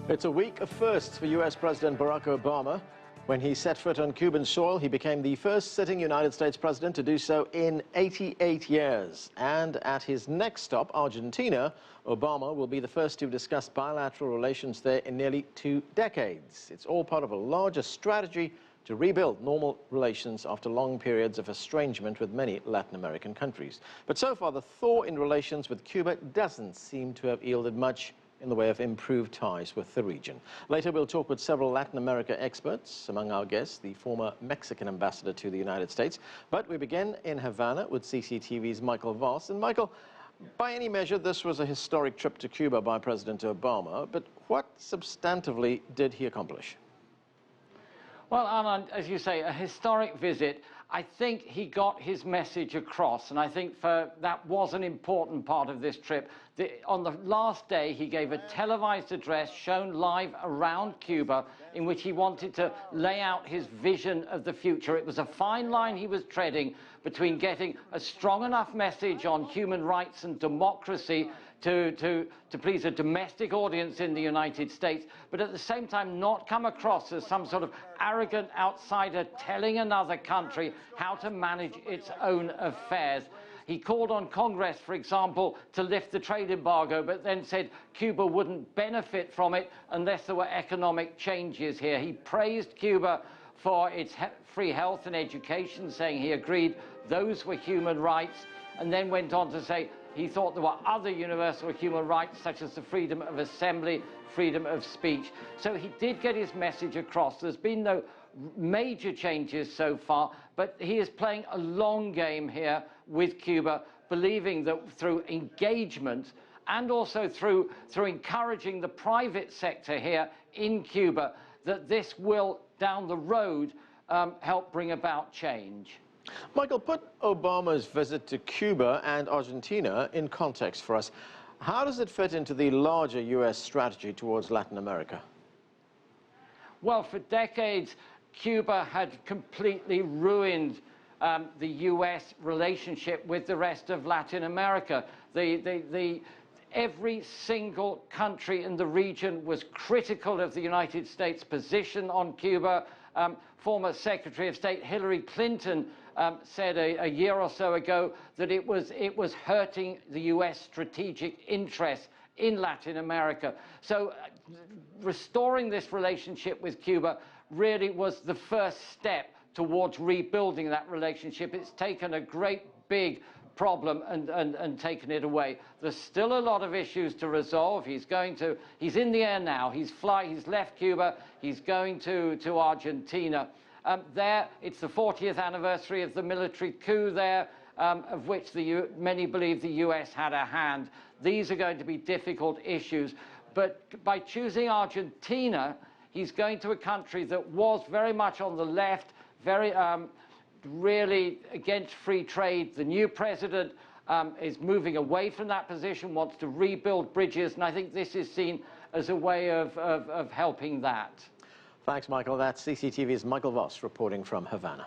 It's a week of firsts for U.S. President Barack Obama. When he set foot on Cuban soil, he became the first sitting United States president to do so in 88 years. And at his next stop, Argentina, Obama will be the first to discuss bilateral relations there in nearly 2 decades. It's all part of a larger strategy to rebuild normal relations after long periods of estrangement with many Latin American countries. But so far, the thaw in relations with Cuba doesn't seem to have yielded much in the way of improved ties with the region. Later, we'll talk with several Latin America experts. Among our guests, the former Mexican ambassador to the United States. But we begin in Havana with CCTV's Michael Voss. And Michael, by any measure, this was a historic trip to Cuba by President Obama. But what substantively did he accomplish? Well, Anand, as you say, a historic visit. I think he got his message across, and I think that was an important part of this trip. On the last day, he gave a televised address shown live around Cuba in which he wanted to lay out his vision of the future. It was a fine line he was treading between getting a strong enough message on human rights and democracy to please a domestic audience in the United States, but at the same time not come across as some sort of arrogant outsider telling another country how to manage its own affairs. He called on Congress, for example, to lift the trade embargo, but then said Cuba wouldn't benefit from it unless there were economic changes here. He praised Cuba for its free health and education, saying he agreed those were human rights, and then went on to say he thought there were other universal human rights, such as the freedom of assembly, freedom of speech. So he did get his message across. There's been no major changes so far, but he is playing a long game here with Cuba, believing that through engagement and also through encouraging the private sector here in Cuba, that this will, down the road, help bring about change. Michael, put Obama's visit to Cuba and Argentina in context for us. How does it fit into the larger U.S. strategy towards Latin America? Well, for decades, Cuba had completely ruined the U.S. relationship with the rest of Latin America. Every single country in the region was critical of the United States' position on Cuba. Former Secretary of State Hillary Clinton said a year or so ago that it was hurting the U.S. strategic interests in Latin America. So restoring this relationship with Cuba really was the first step towards rebuilding that relationship. It's taken a great big problem and taken it away. There's still a lot of issues to resolve. He's in the air now. He's left Cuba. He's going to Argentina. There, it's the 40th anniversary of the military coup there, of which many believe the U.S. had a hand. These are going to be difficult issues. But by choosing Argentina, he's going to a country that was very much on the left, very really against free trade. The new president is moving away from that position, wants to rebuild bridges, and I think this is seen as a way of helping that. Thanks, Michael. That's CCTV's Michael Voss reporting from Havana.